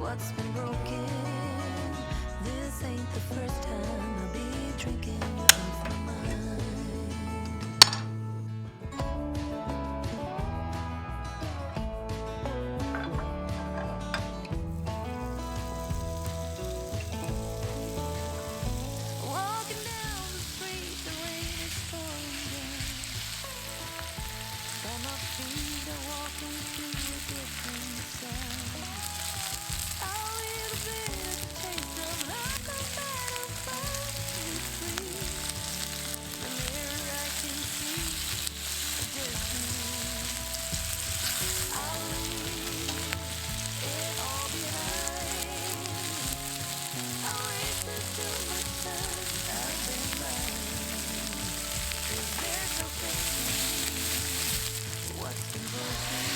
what's been broken. This ain't the first time I'll be drinking you off my mind. Walking down the street, the rain is pouring down. And my feet are walking through a different sound. A little bit of taste of love, no matter what you free. The mirror I can see a different. I'll leave it all behind. I'll wasted too much time. I've been blind. 'Cause there's no fixing what's been broken.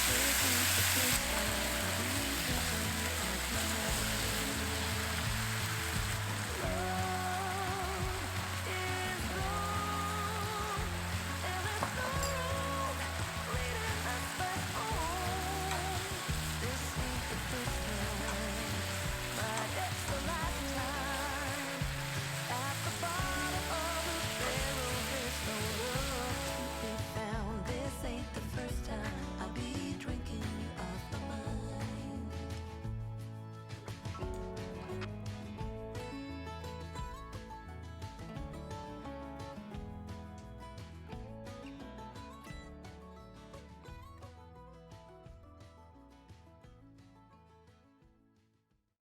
This ain't the first time.